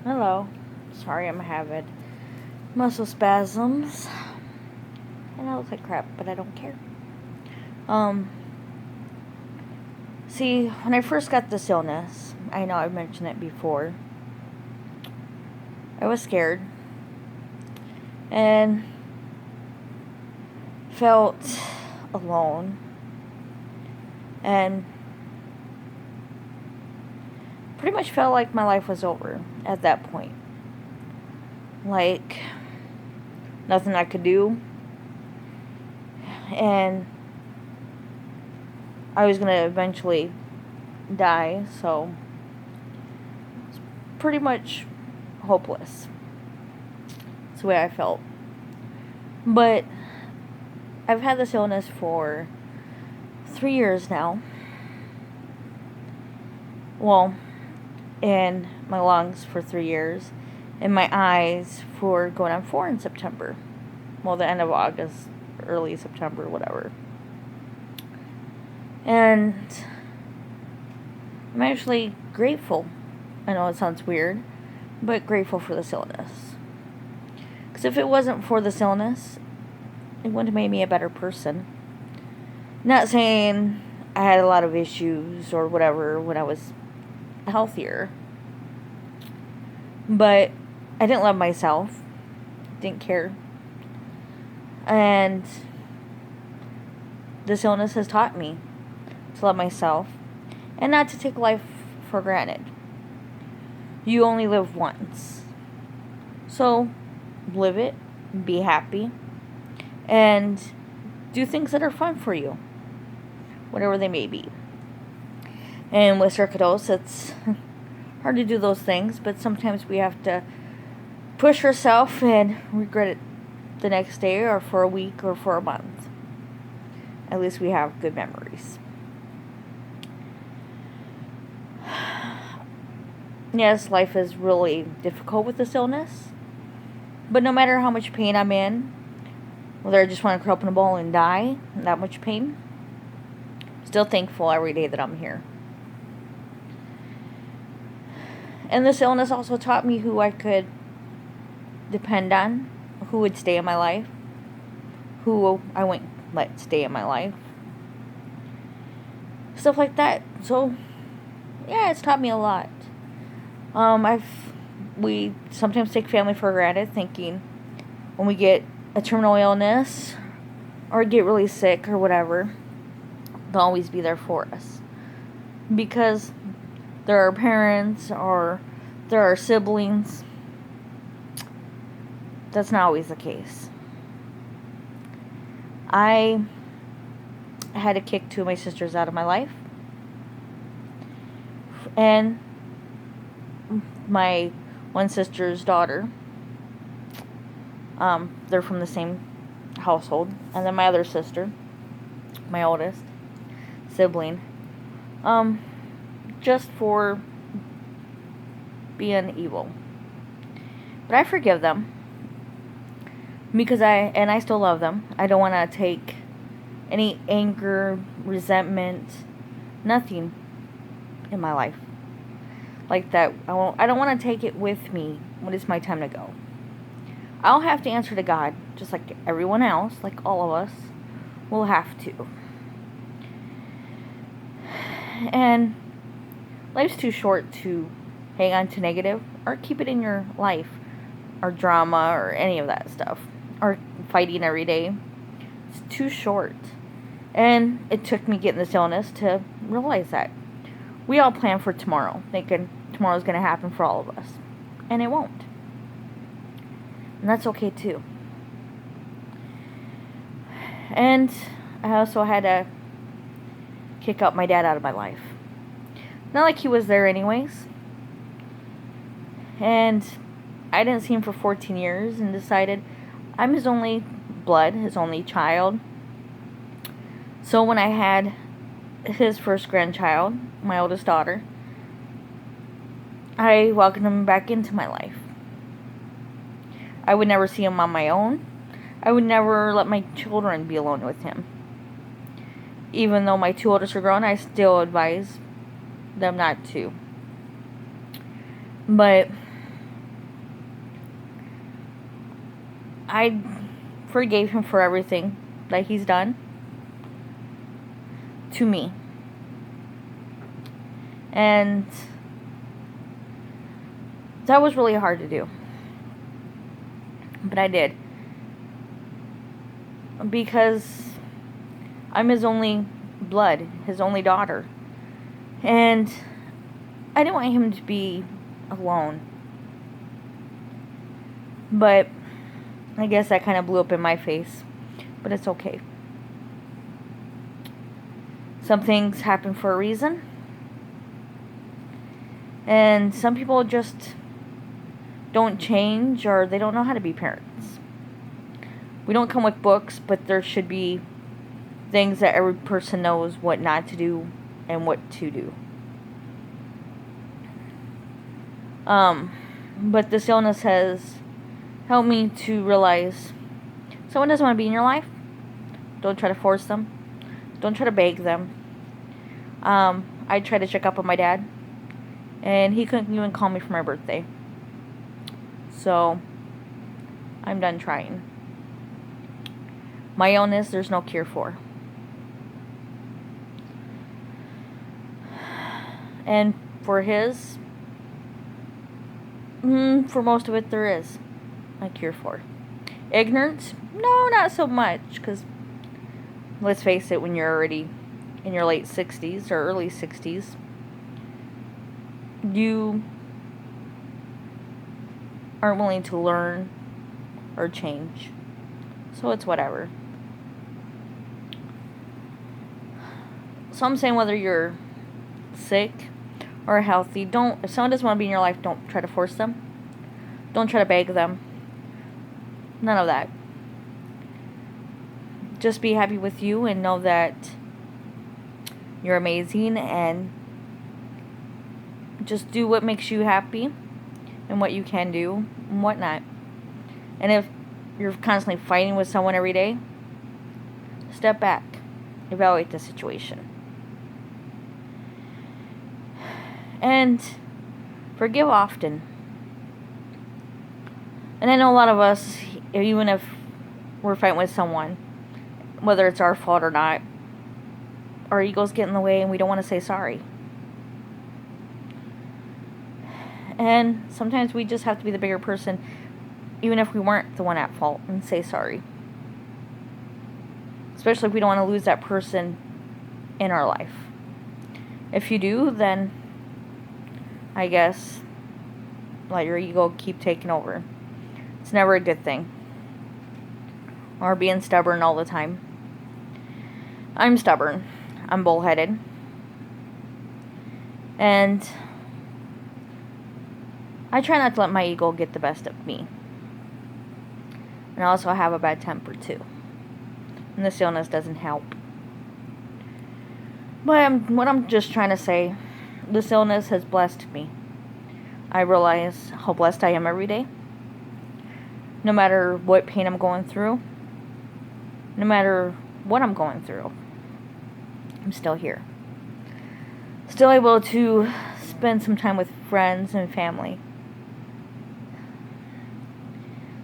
Hello. Sorry, I'm having muscle spasms. And I look like crap, but I don't care. Um, See, when I first got this illness, I know I've mentioned it before, I was scared. And felt alone. And pretty much felt like my life was over at that point. Like, nothing I could do. And I was going to eventually die, so it's pretty much hopeless. That's the way I felt. But I've had this illness for 3 years now. Well, in my lungs for 3 years, in my eyes for going on 4 in September. Well, the end of August, early September, whatever. And I'm actually grateful. I know it sounds weird, but grateful for this illness. Because if it wasn't for this illness, it wouldn't have made me a better person. Not saying I had a lot of issues or whatever when I was healthier. But I didn't love myself. Didn't care. And this illness has taught me to love myself and not to take life for granted. You only live once. So live it, be happy, and do things that are fun for you, whatever they may be. And with sarcoidosis, it's hard to do those things, but sometimes we have to push ourselves and regret it the next day or for a week or for a month. At least we have good memories. Yes, life is really difficult with this illness, but no matter how much pain I'm in, whether I just want to curl up in a ball and die, that much pain, still thankful every day that I'm here. And this illness also taught me who I could depend on, who would stay in my life, who I wouldn't let stay in my life. Stuff like that. So, yeah, it's taught me a lot. We sometimes take family for granted, thinking when we get a terminal illness or get really sick or whatever, they'll always be there for us. Because they're our parents or they're our siblings. That's not always the case. I had to kick 2 of my sisters out of my life. And my one sister's daughter, they're from the same household. And then my other sister, my oldest sibling, just for being evil. But I forgive them. Because I still love them. I don't want to take any anger, resentment, nothing in my life like that. I don't want to take it with me when it's my time to go. I'll have to answer to God, just like everyone else, like all of us will have to. And life's too short to hang on to negative or keep it in your life, or drama or any of that stuff, or fighting every day. It's too short. And it took me getting this illness to realize that. We all plan for tomorrow, thinking tomorrow's going to happen for all of us. And it won't. And that's okay too. And I also had to kick out my dad out of my life. Not like he was there anyways. And I didn't see him for 14 years and decided I'm his only blood, his only child. So when I had his first grandchild, my oldest daughter, I welcomed him back into my life. I would never see him on my own. I would never let my children be alone with him. Even though my 2 oldest are grown, I still advise them not to. But I forgave him for everything that he's done to me. And that was really hard to do. But I did. Because I'm his only blood, his only daughter. And I didn't want him to be alone. But I guess that kind of blew up in my face. But it's okay. Some things happen for a reason. And some people just don't change, or they don't know how to be parents. We don't come with books, but there should be things that every person knows what not to do and what to do. But this illness has helped me to realize someone doesn't want to be in your life. Don't try to force them. Don't try to beg them. I tried to check up on my dad, and he couldn't even call me for my birthday. So, I'm done trying. My illness, there's no cure for. And for his, for most of it, there is a cure for. Ignorance? No, not so much. Because, let's face it, when you're already in your late 60s or early 60s, you aren't willing to learn or change. So it's whatever. So I'm saying whether you're sick or healthy, if someone doesn't want to be in your life, don't try to force them. Don't try to beg them. None of that. Just be happy with you and know that you're amazing, and just do what makes you happy and what you can do and whatnot. And if you're constantly fighting with someone every day, step back. Evaluate the situation. And forgive often. And I know a lot of us, even if we're fighting with someone, whether it's our fault or not, our egos get in the way and we don't want to say sorry. And sometimes we just have to be the bigger person, even if we weren't the one at fault, and say sorry. Especially if we don't want to lose that person in our life. If you do, then I guess let your ego keep taking over. It's never a good thing. Or being stubborn all the time. I'm stubborn. I'm bullheaded. And I try not to let my ego get the best of me. And I also have a bad temper too. And this illness doesn't help. But what I'm just trying to say, this illness has blessed me. I realize how blessed I am every day. No matter what pain I'm going through. No matter what I'm going through. I'm still here. Still able to spend some time with friends and family.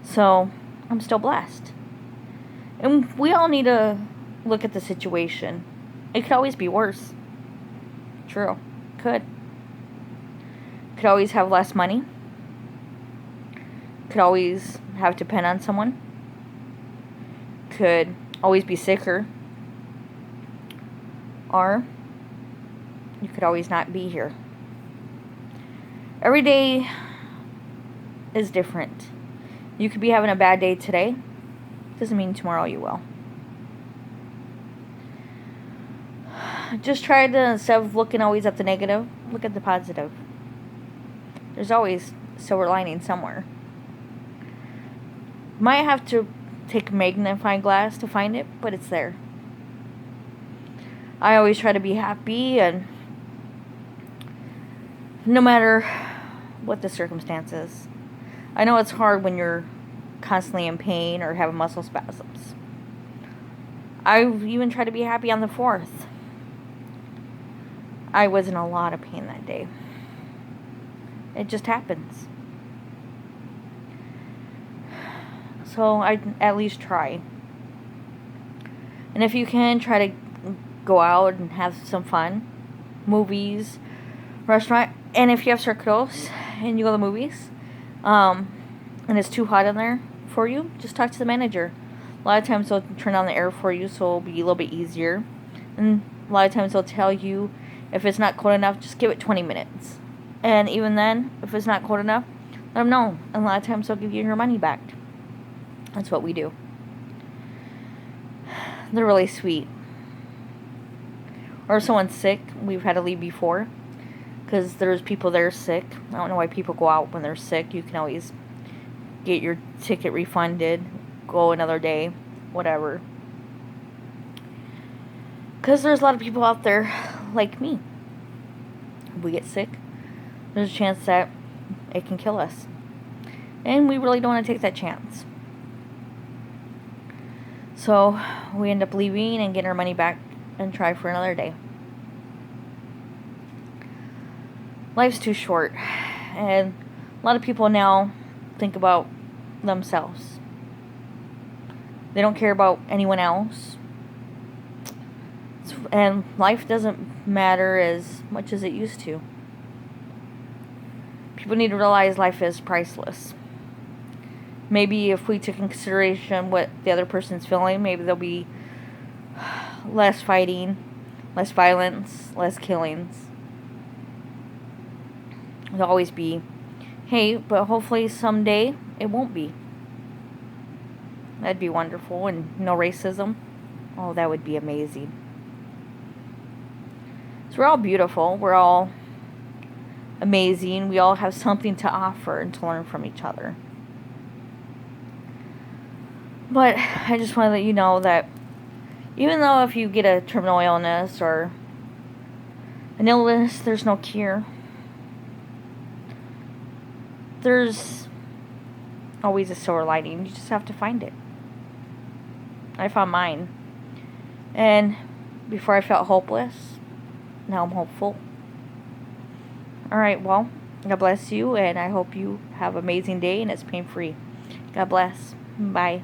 So, I'm still blessed. And we all need to look at the situation. It could always be worse. True. Could. Could always have less money. Could always have to depend on someone. Could always be sicker. Or you could always not be here. Every day is different. You could be having a bad day today. Doesn't mean tomorrow you will. Just try to, instead of looking always at the negative, look at the positive. There's always a silver lining somewhere. Might have to take a magnifying glass to find it, but it's there. I always try to be happy, and no matter what the circumstances. I know it's hard when you're constantly in pain or having muscle spasms. I even tried to be happy on the 4th. I was in a lot of pain that day. It just happens. So I'd at least try. And if you can, try to go out and have some fun. Movies, restaurant. And if you have sarcoidosis and you go to the movies, and it's too hot in there for you, just talk to the manager. A lot of times they'll turn on the air for you, so it'll be a little bit easier. And a lot of times they'll tell you if it's not cold enough, just give it 20 minutes. And even then, if it's not cold enough, let them know. And a lot of times they'll give you your money back. That's what we do. They're really sweet. Or if someone's sick, we've had to leave before. Because there's people that are sick. I don't know why people go out when they're sick. You can always get your ticket refunded. Go another day. Whatever. Because there's a lot of people out there like me. If we get sick, there's a chance that it can kill us. And we really don't want to take that chance. So we end up leaving and getting our money back and try for another day. Life's too short. And a lot of people now think about themselves. They don't care about anyone else. And life doesn't matter as much as it used to. People need to realize life is priceless. Maybe if we took in consideration what the other person's feeling, maybe there'll be less fighting, less violence, less killings. There'll always be hate, but hopefully someday it won't be. That'd be wonderful. And no racism. Oh, that would be amazing. So we're all beautiful. We're all amazing. We all have something to offer and to learn from each other. But I just want to let you know that even though if you get a terminal illness or an illness, there's no cure. There's always a silver lining. You just have to find it. I found mine. And before I felt hopeless, now I'm hopeful. Alright, well, God bless you, and I hope you have an amazing day and it's pain-free. God bless. Bye.